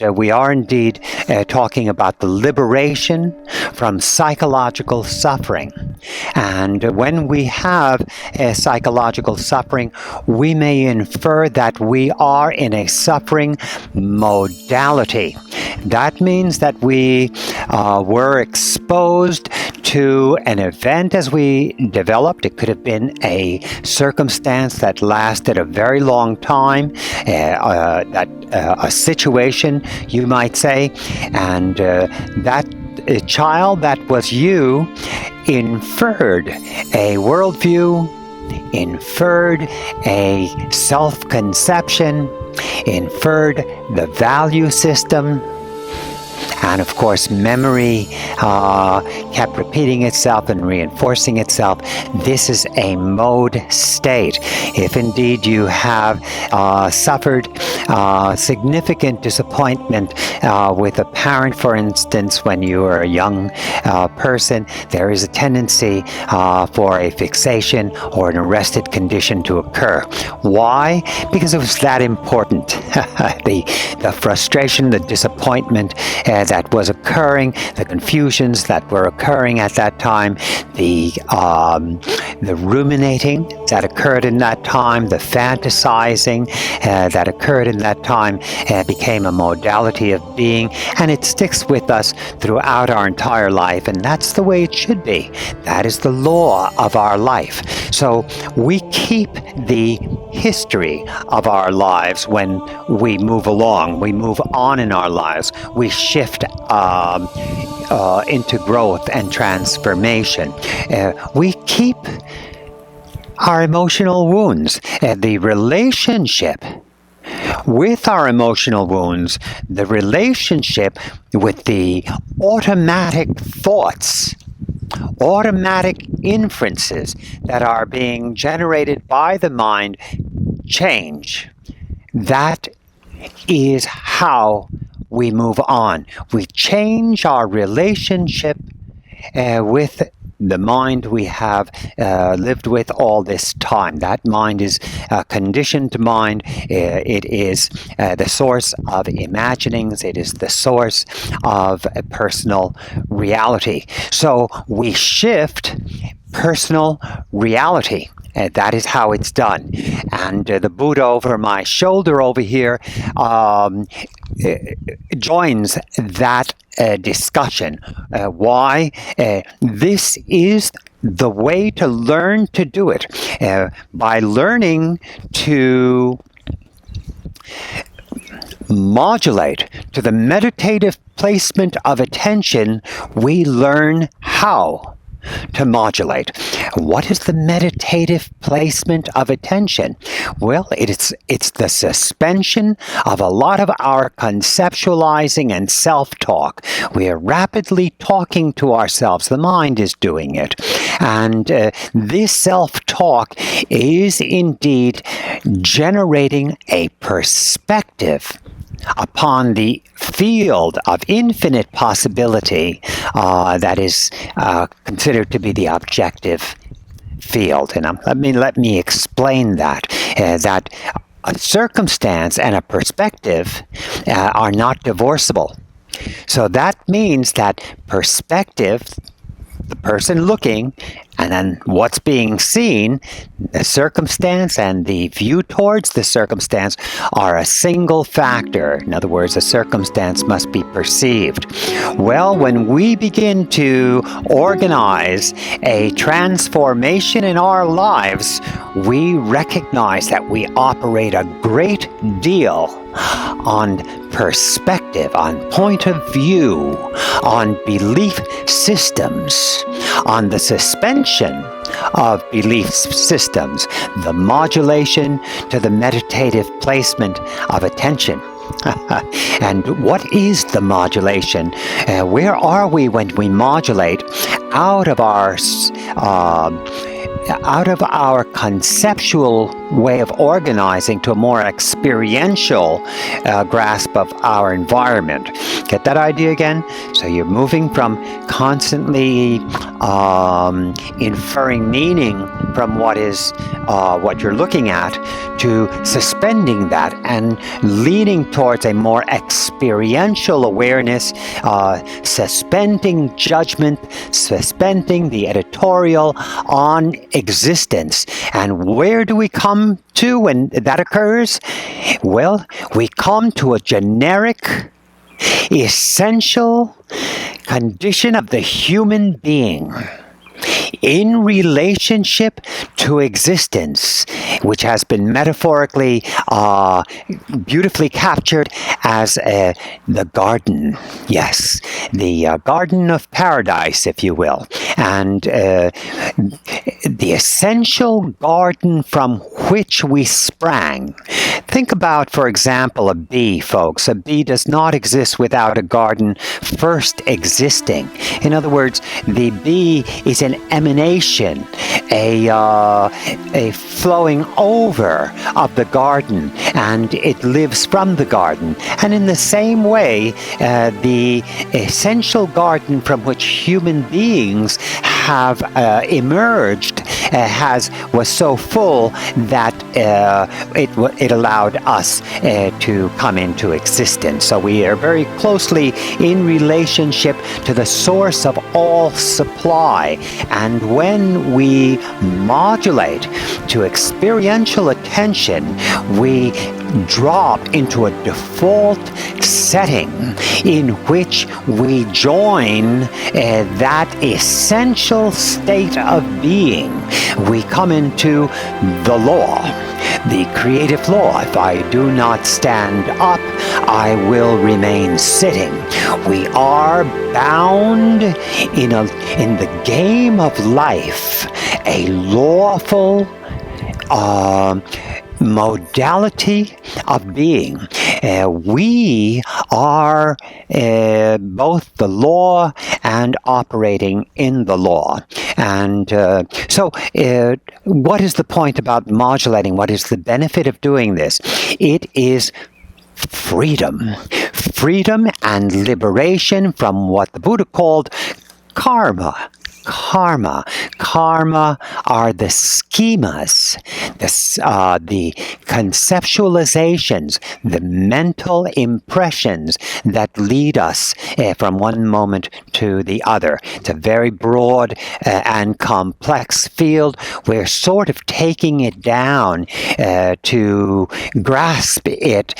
We are indeed talking about the liberation from psychological suffering. And when we have psychological suffering, we may infer that we are in a suffering modality. That means that we were exposed to an event as we developed. It could have been a circumstance that lasted a very long time, a situation, you might say, and that child that was you inferred a worldview, inferred a self-conception, inferred the value system, and of course, memory kept repeating itself and reinforcing itself. This is a mode state. If indeed you have suffered significant disappointment with a parent, for instance, when you were a young person, there is a tendency for a fixation or an arrested condition to occur. Why? Because it was that important. The frustration, the disappointment that was occurring, the confusions that were occurring at that time, the ruminating that occurred in that time, the fantasizing that occurred in that time became a modality of being, and it sticks with us throughout our entire life, and that's the way it should be. That is the law of our life. So we keep the history of our lives when we move along, we move on in our lives, we shift into growth and transformation. We keep our emotional wounds. The relationship with our emotional wounds, the relationship with the automatic thoughts, automatic inferences that are being generated by the mind change. That is how we move on. We change our relationship with the mind we have lived with all this time. That mind is a conditioned mind. It is the source of imaginings. It is the source of a personal reality. So we shift personal reality. That is how it's done. And the Buddha over my shoulder over here joins that discussion. Why? This is the way to learn to do it. By learning to modulate to the meditative placement of attention, we learn how to modulate. What is the meditative placement of attention? Well, it's the suspension of a lot of our conceptualizing and self-talk. We are rapidly talking to ourselves. The mind is doing it. And this self-talk is indeed generating a perspective upon the field of infinite possibility that is considered to be the objective field. And let me explain that. That a circumstance and a perspective are not divorceable. So that means that perspective, the person looking, and then what's being seen, the circumstance and the view towards the circumstance are a single factor. In other words, a circumstance must be perceived. Well, when we begin to organize a transformation in our lives, we recognize that we operate a great deal on perspective, on point of view, on belief systems, on the suspension of belief systems, the modulation to the meditative placement of attention. And what is the modulation? Where are we when we modulate out of our conceptual way of organizing to a more experiential grasp of our environment. Get that idea again? So you're moving from constantly inferring meaning from what you're looking at to suspending that and leaning towards a more experiential awareness, suspending judgment, suspending the editorial on existence. And where do we come to when that occurs? Well, we come to a generic, essential condition of the human being in relationship to existence, which has been metaphorically beautifully captured as the garden. Yes, the garden of paradise, if you will. And the essential garden from which we sprang. Think about, for example, a bee, folks. A bee does not exist without a garden first existing. In other words, the bee is an emanation, a flowing over of the garden, and it lives from the garden. And in the same way, the essential garden from which human beings have emerged was so full that it allowed us to come into existence. So we are very closely in relationship to the source of all supply. And when we modulate to experiential attention, we drop into a default setting in which we join that essential state of being. We come into the law, the creative law. If I do not stand up, I will remain sitting. We are bound in the game of life, a lawful modality of being. We are both the law and operating in the law. And so what is the point about modulating? What is the benefit of doing this? It is freedom. Freedom and liberation from what the Buddha called karma. Karma are the schemas, the conceptualizations, the mental impressions that lead us from one moment to the other. It's a very broad and complex field. We're sort of taking it down to grasp it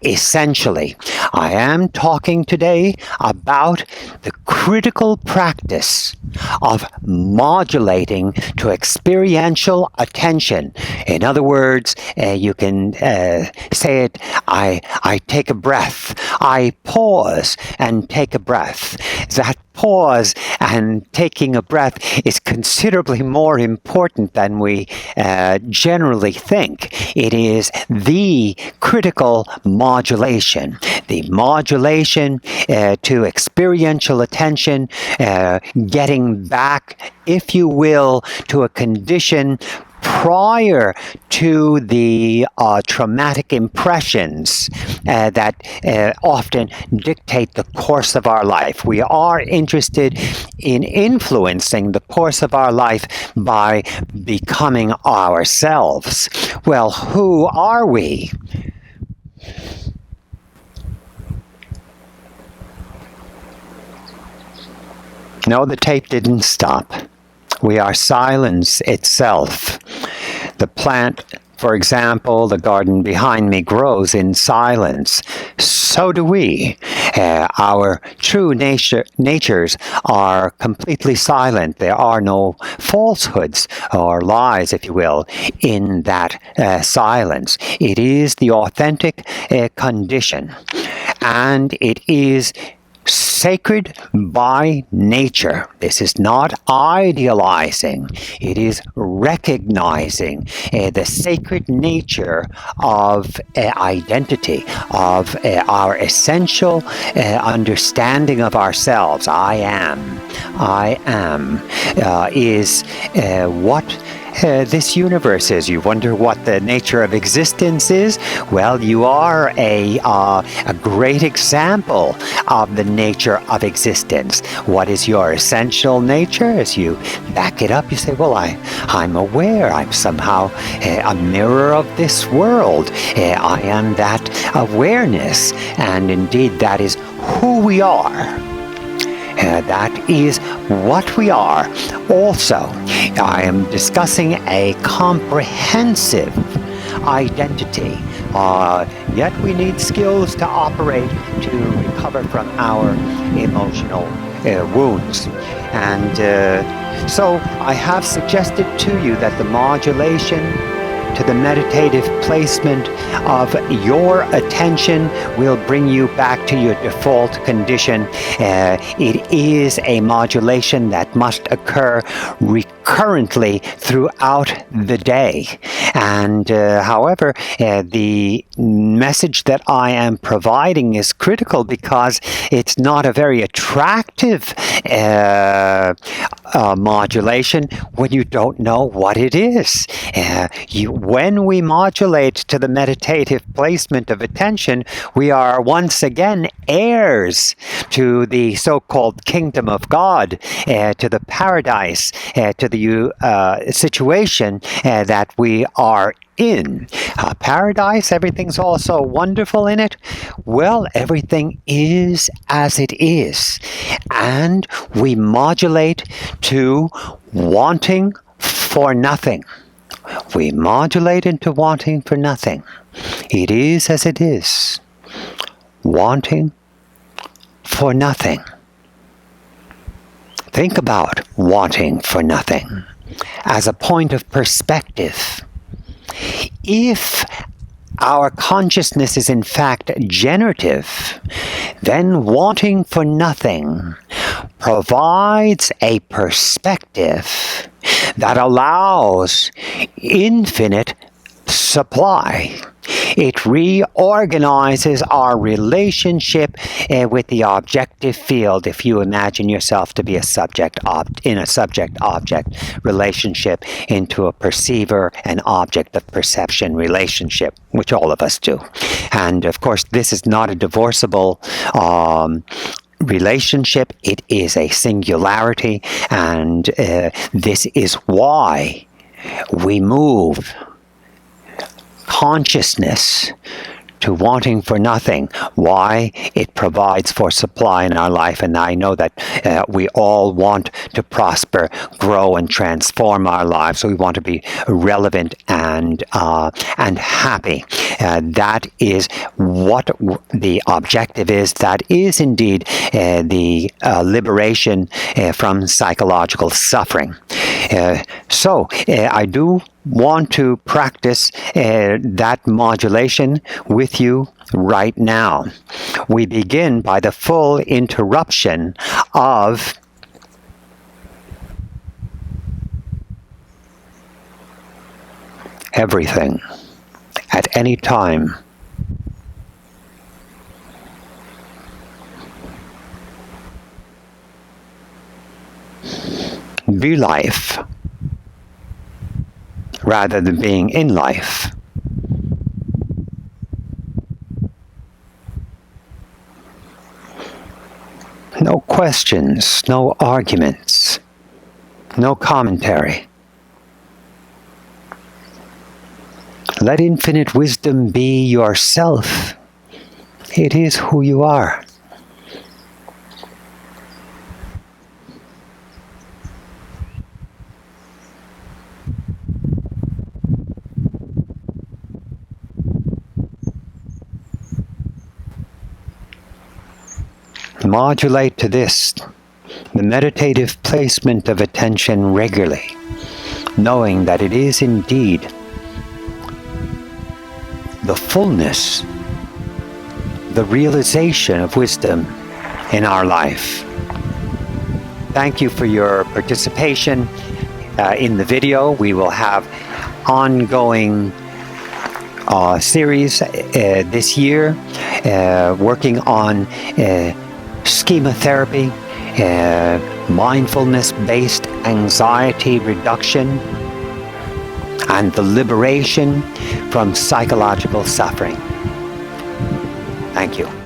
essentially. I am talking today about the critical practice of modulating to experiential attention. In other words, you can say it, I take a breath. I pause and take a breath. That pause and taking a breath is considerably more important than we generally think. It is the critical modulation. The modulation to experiential attention, getting back, if you will, to a condition prior to the traumatic impressions that often dictate the course of our life. We are interested in influencing the course of our life by becoming ourselves. Well, who are we? No, the tape didn't stop. We are silence itself. The plant, for example, the garden behind me grows in silence. So do we. Our true natures are completely silent. There are no falsehoods or lies, if you will, in that silence. It is the authentic condition, and it is sacred by nature. This is not idealizing. It is recognizing the sacred nature of identity, of our essential understanding of ourselves. I am is what this universe is. You wonder what the nature of existence is? Well, you are a great example of the nature of existence. What is your essential nature? As you back it up, you say, well, I'm aware. I'm somehow a mirror of this world. I am that awareness. And indeed, that is who we are. That is what we are. Also, I am discussing a comprehensive identity. Yet we need skills to operate to recover from our emotional wounds. And so I have suggested to you that the modulation to the meditative placement of your attention will bring you back to your default condition. It is a modulation that must occur recurrently throughout the day. And however, the message that I am providing is critical because it's not a very attractive modulation when you don't know what it is. When we modulate to the meditative placement of attention, we are once again heirs to the so-called kingdom of God, to the paradise, to the situation that we are in. Paradise, everything's also wonderful in it. Well, everything is as it is. And we modulate to wanting for nothing. We modulate into wanting for nothing. It is as it is. Wanting for nothing. Think about wanting for nothing as a point of perspective. If our consciousness is in fact generative, then wanting for nothing provides a perspective that allows infinite supply. It reorganizes our relationship with the objective field. If you imagine yourself to be a in a subject-object relationship into a perceiver and object of perception relationship, which all of us do. And of course, this is not a divorceable relationship. It is a singularity, and this is why we move consciousness to wanting for nothing. Why? It provides for supply in our life, and I know that we all want to prosper, grow, and transform our lives. So we want to be relevant and happy. That is what the objective is. That is indeed the liberation from psychological suffering. So I do want to practice that modulation with you right now. We begin by the full interruption of everything at any time. Be life rather than being in life. No questions, no arguments, no commentary. Let infinite wisdom be yourself. It is who you are. Modulate to this, the meditative placement of attention regularly, knowing that it is indeed the fullness, the realization of wisdom in our life. Thank you for your participation in the video. We will have ongoing series this year working on schema therapy, mindfulness-based anxiety reduction, and the liberation from psychological suffering. Thank you.